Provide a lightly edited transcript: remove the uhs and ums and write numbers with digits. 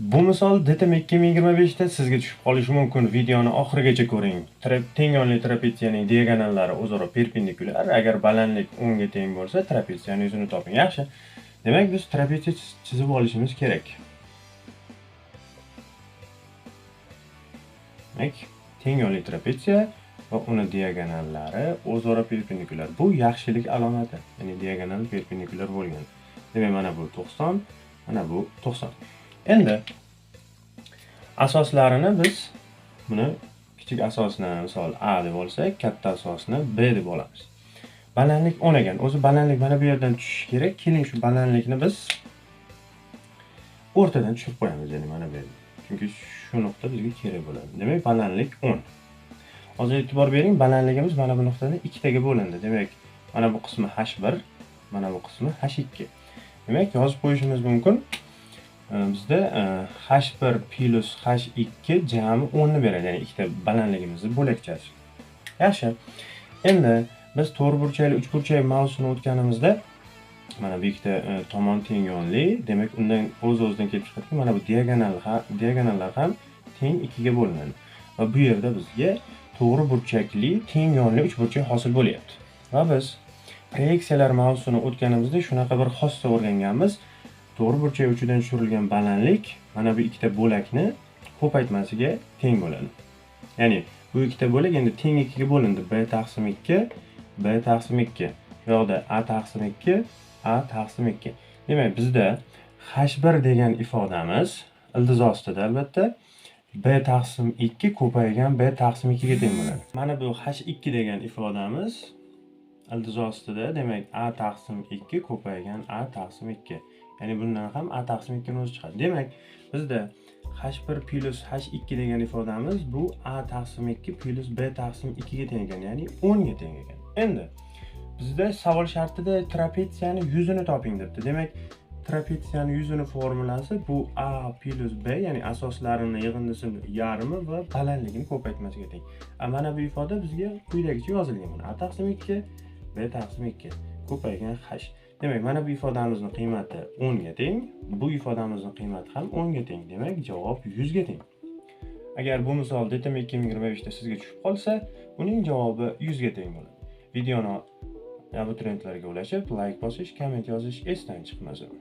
Bu misol DTM 2025 da sizga tushib qolishi mumkin. Videoni oxirigacha ko'ring. Teng yonli trapetsiyaning diagonallari o'zaro perpendikulyar. Agar balandlik 10 ga teng bo'lsa, trapetsiyaning yuzini toping. Yaxshi. Demak, biz trapetsiya chizib olishimiz kerak. Demak, teng yonli trapetsiya va uni diagonallari o'zaro perpendikulyar. Bu yaxshilik alomati. Ya'ni diagonal perpendikulyar bo'lgan. Demak, mana bu 90, mana bu 90. Endi asoslarini biz buni kichik asosni misol A deb olsak, katta asosni B deb olamiz. Balandlik 10 ekan. O'zi balandlik mana bu yerdan tushishi kerak. Keling shu balandlikni biz o'rtadan tushirib qo'yamiz, ya'ni mana bu yerda. Chunki shu nuqta bizga kerak bo'ladi. Demak, balandlik 10. Hozir e'tibor bering, balandligimiz mana bu nuqtadan ikkitaga bo'lindi. Demak, mana bu qismi H1, mana bu qismi H2. Demak, yozib qo'yishimiz mumkin. Bizda H1 plus H2 jami 10 ni beradi, ya'ni ikkita balandligimizni bo'lakchasi. Yaxshi. Endi biz to'rtburchakli, uchburchak mavzusini o'tganimizda mana bu ikkita tomon teng yonli, demak undan o'z-o'zidan kelib chiqadiki, mana bu diagonallar ham teng 2 ga bo'linadi. Va bu yerda bizga to'g'ri burchakli teng yonli uchburchak hosil bo'lyapti. Va biz proyeksiyalar mavzusini o'tganimizda shunaqa bir xossa o'rganganmiz. To'g'ri burchak uchidan tushirilgan balandlik mana bu ikkita bo'lakni ko'paytmasiga teng bo'ladi. Ya'ni bu ikkita bo'lak endi teng 2 ga bo'lindi. B taqsim 2, B taqsim 2. Bu yoqda A taqsim 2, A taqsim 2. Demak, bizda H1 degan ifodamiz ildiz ostida albatta B taqsim 2 ko'paygan B taqsim 2 ga teng bo'ladi. Mana bu H2 degan ifodamiz ildiz ostida, demak A taqsim 2 ko'paygan A taqsim 2. Ya'ni bundan ham A taqsim 2 ni o'zi chiqadi. Demak, bizda H1 plus H2 degan ifodamiz bu A taqsim 2 plus B taqsim 2 ga teng ekan, ya'ni 10 ga teng ekan. Endi bizda savol shartida trapetsiyani yuzini toping debdi. Demak, trapetsiyani yuzini formulasi bu A plus B, ya'ni asoslarini yig'indisini yarmi va balandligini ko'paytmasiga teng. Mana bu ifoda bizga quyidagicha yozilgan. Mana A taqsim 2, B taqsim 2 ko'paygan H. Demak, mana bu ifodamizning qiymati 10 ga teng, bu ifodamizning qiymati ham 10 ga teng. Demak, javob 100 ga teng. Agar bu misol DTM 2025 da sizga tushib qolsa, uning javobi 100 ga teng bo'ladi. Videoni abituriyentlarga ulashib, like bosish, komment yozish esdan chiqmasin.